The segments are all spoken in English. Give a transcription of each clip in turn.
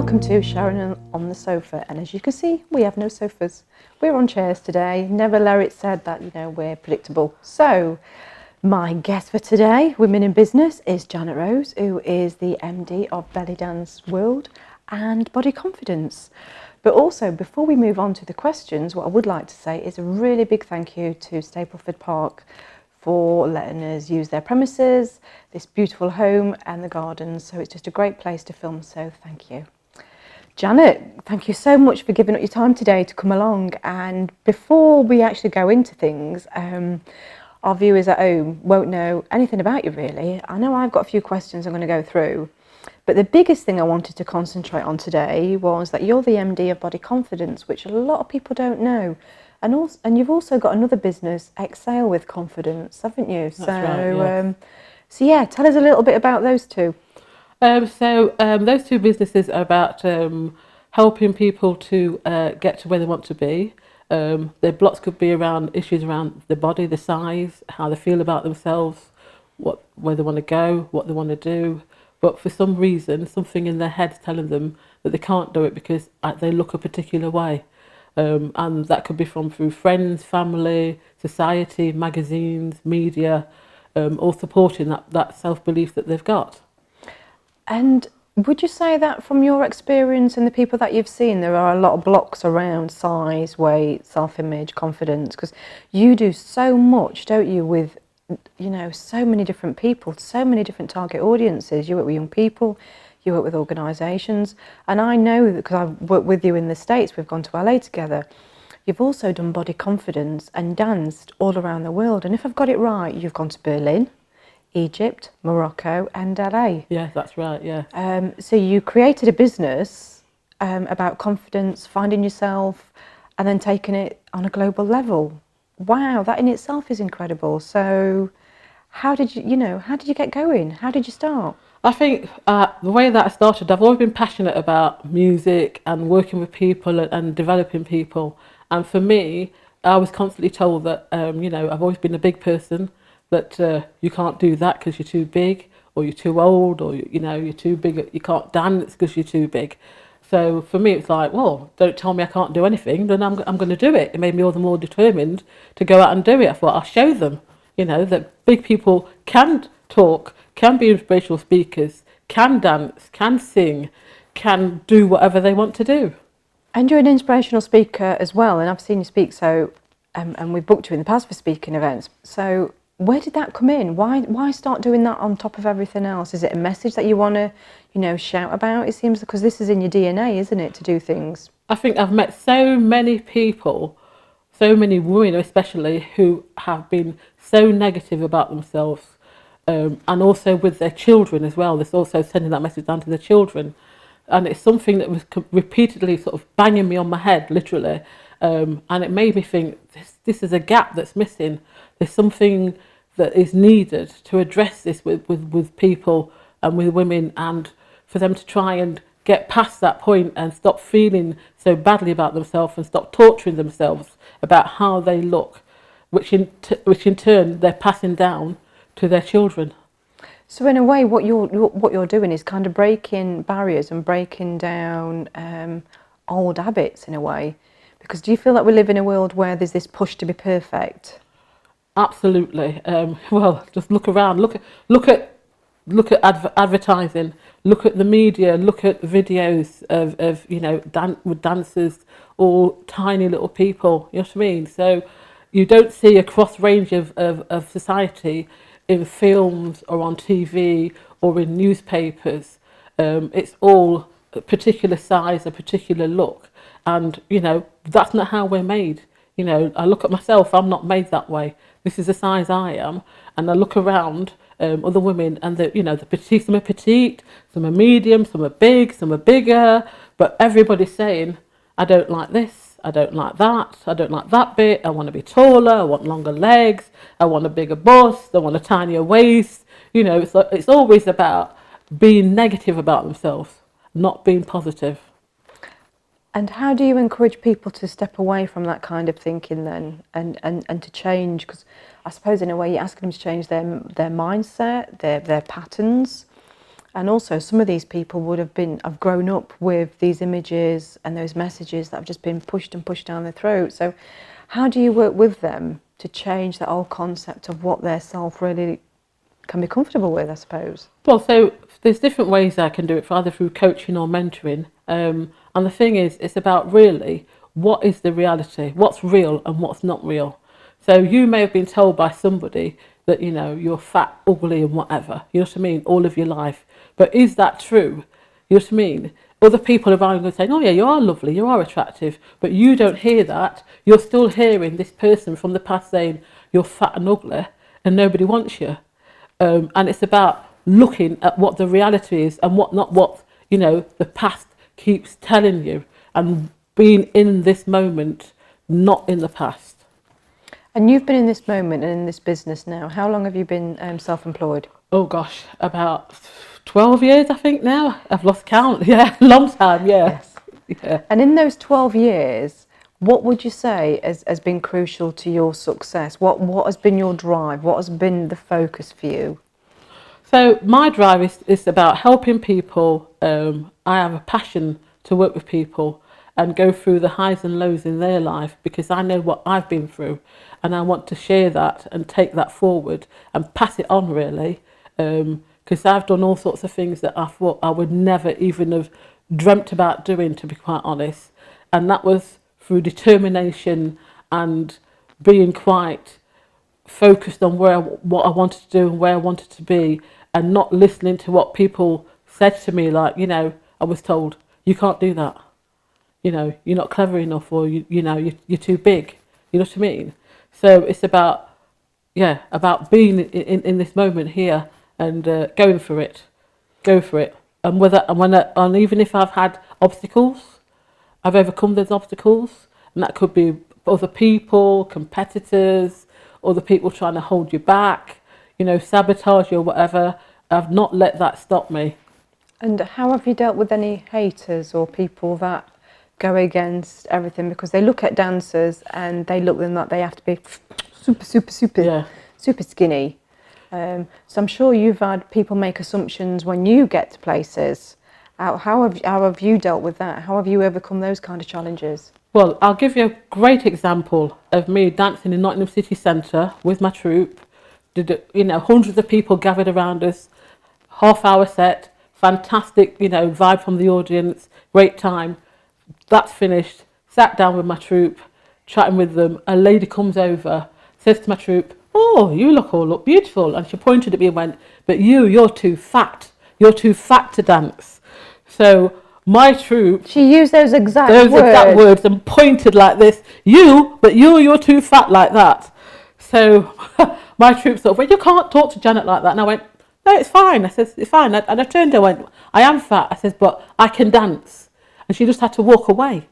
welcome to Sharon on the Sofa. And as you can see, we have no sofas. We're on chairs today. Never let it said that, we're predictable. So my guest for today, Women in Business, is Janet Rose, who is the MD of Belly Dance World and Body Confidence. But also, before we move on to the questions, what I would like to say is a really big thank you to Stapleford Park for letting us use their premises, this beautiful home and the gardens. So it's just a great place to film, so thank you. Janet, thank you so much for giving up your time today to come along. And before we actually go into things, our viewers at home won't know anything about you really. I know I've got a few questions I'm going to go through, but the biggest thing I wanted to concentrate on today was that you're the MD of Body Confidence, which a lot of people don't know. And you've also got another business, Exhale with Confidence, haven't you? That's right, yes. So yeah, tell us a little bit about those two. Those two businesses are about helping people to get to where they want to be. Their blocks could be around issues around the body, the size, how they feel about themselves, where they want to go, what they want to do. But for some reason, something in their head's telling them that they can't do it because they look a particular way. And that could be through friends, family, society, magazines, media, all supporting that self-belief that they've got. And would you say that from your experience and the people that you've seen, there are a lot of blocks around size, weight, self-image, confidence? Because you do so much, don't you, with so many different people, so many different target audiences. You work with young people, you work with organisations, and I know that because I've worked with you in the States, we've gone to LA together, you've also done Body Confidence and danced all around the world. And if I've got it right, you've gone to Berlin, Egypt, Morocco and LA. Yeah, that's right, yeah. So you created a business about confidence, finding yourself, and then taking it on a global level. Wow, that in itself is incredible. So how did you get going? How did you start? I think the way that I started, I've always been passionate about music and working with people and developing people. And for me, I was constantly told that, I've always been a big person, that you can't do that because you're too big, or you're too old, or, you're too big, you can't dance because you're too big. So for me, it's like, well, don't tell me I can't do anything, then I'm going to do it. It made me all the more determined to go out and do it. I thought, I'll show them, that big people can talk, can be inspirational speakers, can dance, can sing, can do whatever they want to do. And you're an inspirational speaker as well, and I've seen you speak, so and we've booked you in the past for speaking events. So where did that come in? Why start doing that on top of everything else? Is it a message that you want to, shout about? It seems, because this is in your DNA, isn't it, to do things? I think I've met so many people, so many women especially, who have been so negative about themselves, and also with their children as well. There's also sending that message down to their children. And it's something that was repeatedly sort of banging me on my head, literally. And it made me think, this is a gap that's missing. There's something that is needed to address this with people and with women, and for them to try and get past that point and stop feeling so badly about themselves and stop torturing themselves about how they look, which in turn they're passing down to their children. So in a way, what you're doing is kind of breaking barriers and breaking down old habits in a way. Because do you feel that we live in a world where there's this push to be perfect? Absolutely. Well, just look around. Look at advertising. Look at the media. Look at videos of with dancers, all tiny little people. You know what I mean? So you don't see a cross range of society in films or on TV or in newspapers. It's all a particular size, a particular look, and that's not how we're made. I look at myself, I'm not made that way. This is the size I am, and I look around other women, and the petite, some are petite, some are medium, some are big, some are bigger, but everybody's saying, I don't like this, I don't like that bit, I want to be taller, I want longer legs, I want a bigger bust, I want a tinier waist. It's always about being negative about themselves, not being positive. And how do you encourage people to step away from that kind of thinking then, and to change? Because I suppose in a way you're asking them to change their mindset, their patterns, And also, some of these people have grown up with these images and those messages that have just been pushed and pushed down their throat. So, how do you work with them to change that whole concept of what their self really can be comfortable with, I suppose? Well, so there's different ways I can do it, either through coaching or mentoring. And the thing is, it's about really what is the reality, what's real and what's not real. So you may have been told by somebody that, you know, you're fat, ugly and whatever, you know what I mean, all of your life. But is that true? You know what I mean? Other people around you saying, oh yeah, you are lovely, you are attractive, but you don't hear that. You're still hearing this person from the past saying you're fat and ugly and nobody wants you. And it's about looking at what the reality is and what you know the past keeps telling you, and being in this moment, not in the past. And you've been in this moment and in this business now. How long have you been self-employed? Oh gosh, about 12 years I think now. I've lost count. Yeah, long time. Yeah. Yes. Yeah. And in those 12 years, what would you say has been crucial to your success? What has been your drive? What has been the focus for you? So my drive is about helping people. I have a passion to work with people and go through the highs and lows in their life, because I know what I've been through, and I want to share that and take that forward and pass it on, really, because I've done all sorts of things that I thought I would never even have dreamt about doing, to be quite honest. And that was through determination and being quite focused on what I wanted to do and where I wanted to be, and not listening to what people said to me. Like, you know, I was told, you can't do that, you know, you're not clever enough, or you know, you're too big, you know what I mean? So it's about being in this moment here and going for it, and even if I've had obstacles, I've overcome those obstacles, and that could be other people, competitors, other people trying to hold you back, you know, sabotage you or whatever. I've not let that stop me. And how have you dealt with any haters or people that go against everything, because they look at dancers and they look at them like they have to be super skinny? So I'm sure you've had people make assumptions when you get to places. How have you dealt with that? How have you overcome those kind of challenges? Well, I'll give you a great example of me dancing in Nottingham City Centre with my troupe. You know, hundreds of people gathered around us, half-hour set, fantastic, you know, vibe from the audience, great time. That's finished, sat down with my troupe, chatting with them. A lady comes over, says to my troupe, oh, you look beautiful. And she pointed at me and went, but you're too fat. You're too fat to dance. So my troupe... She used those exact words and pointed like this, you're too fat like that. So my troupe thought, well, you can't talk to Janet like that. And I went, no, it's fine. I said, it's fine. And I turned and went, I am fat. I said, but I can dance. And she just had to walk away.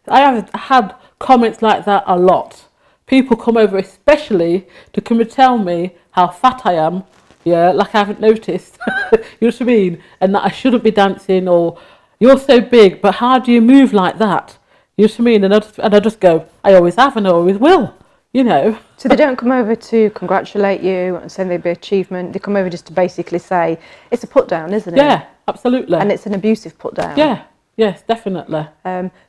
I have had comments like that a lot. People come over especially to come and tell me how fat I am, yeah, like I haven't noticed, you know what I mean? And that I shouldn't be dancing, or you're so big, but how do you move like that? You know what I mean? And I just go, I always have and I always will, you know. So they don't come over to congratulate you and say they'd be achievement. They come over just to basically say, it's a put down, isn't it? Yeah, absolutely. And it's an abusive put down. Yeah. Yes, definitely.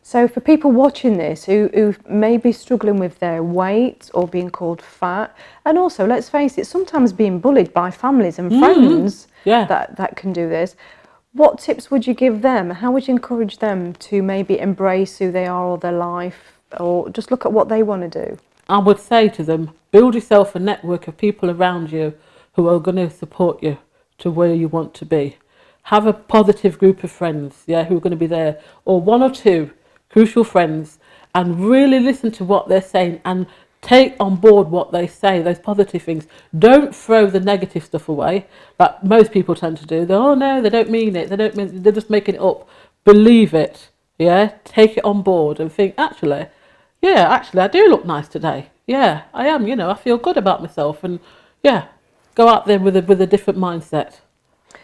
So for people watching this who may be struggling with their weight or being called fat, and also, let's face it, sometimes being bullied by families and friends that can do this, what tips would you give them? How would you encourage them to maybe embrace who they are all their life, or just look at what they want to do? I would say to them, build yourself a network of people around you who are going to support you to where you want to be. Have a positive group of friends, who are going to be there, or one or two crucial friends, and really listen to what they're saying and take on board what they say, those positive things. Don't throw the negative stuff away, like most people tend to do. Oh no, they don't mean it. They're just making it up. Believe it, Take it on board and think, actually, I do look nice today. Yeah, I am. I feel good about myself, and go out there with a different mindset.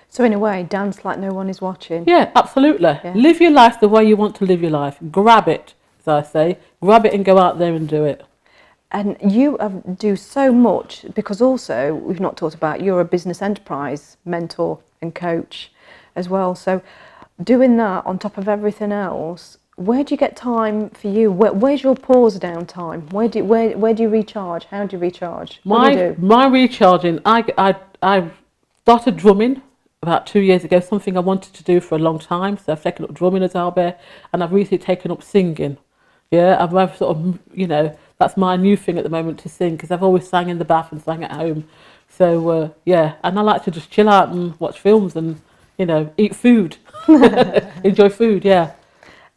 So in a way, dance like no one is watching. Yeah, absolutely. Yeah. Live your life the way you want to live your life. Grab it, as I say. Grab it and go out there and do it. And you do so much, because also, we've not talked about, you're a business enterprise mentor and coach. as well. So doing that on top of everything else, where do you get time for you? Where's your pause downtime? Where do you recharge? How do you recharge? What do you do? My recharging, I started drumming about 2 years ago, something I wanted to do for a long time. So I've taken up drumming as a hobby, and I've recently taken up singing. Yeah, I've sort of, you know, that's my new thing at the moment, to sing, because I've always sang in the bath and sang at home. So yeah, and I like to just chill out and watch films and, you know, eat food, enjoy food. Yeah.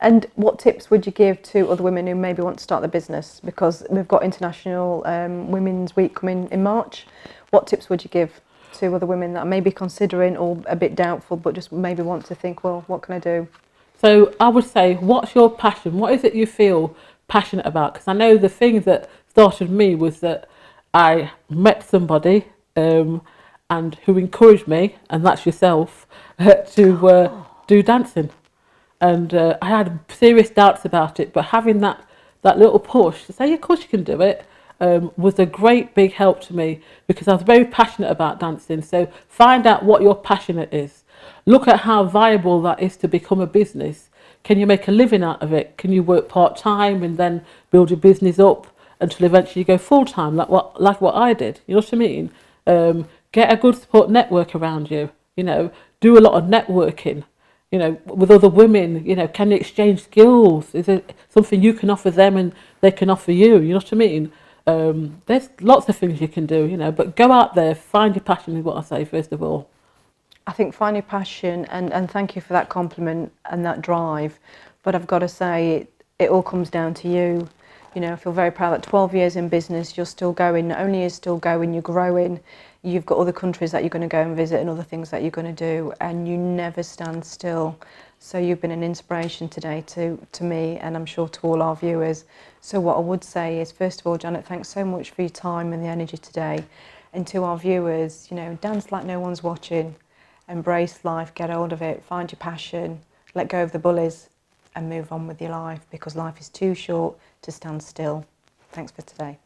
And what tips would you give to other women who maybe want to start their business? Because we've got International Women's Week coming in March. What tips would you give to other women that are maybe considering or a bit doubtful, but just maybe want to think, well, what can I do? So I would say, what's your passion? What is it you feel passionate about? Because I know the thing that started me was that I met somebody and who encouraged me, and that's yourself, to do dancing. And I had serious doubts about it, but having that little push to say, of course you can do it, was a great big help to me, because I was very passionate about dancing. So find out what your passionate is. Look at how viable that is to become a business. Can you make a living out of it? Can you work part-time and then build your business up until eventually you go full-time, like what I did? You know what I mean? Get a good support network around you. You know, do a lot of networking. You know, with other women. You know, can you exchange skills? Is it something you can offer them and they can offer you? You know what I mean? There's lots of things you can do. You know, but go out there, find your passion is what I say first of all. I think find your passion, and thank you for that compliment and that drive. But I've got to say, it all comes down to you. You know, I feel very proud that 12 years in business, you're still going. Not only are you still going, you're growing. You've got other countries that you're going to go and visit and other things that you're going to do, and you never stand still. So you've been an inspiration today to me, and I'm sure to all our viewers. So what I would say is, first of all, Janet, thanks so much for your time and the energy today. And to our viewers, you know, dance like no one's watching. Embrace life, get hold of it, find your passion, let go of the bullies and move on with your life, because life is too short to stand still. Thanks for today.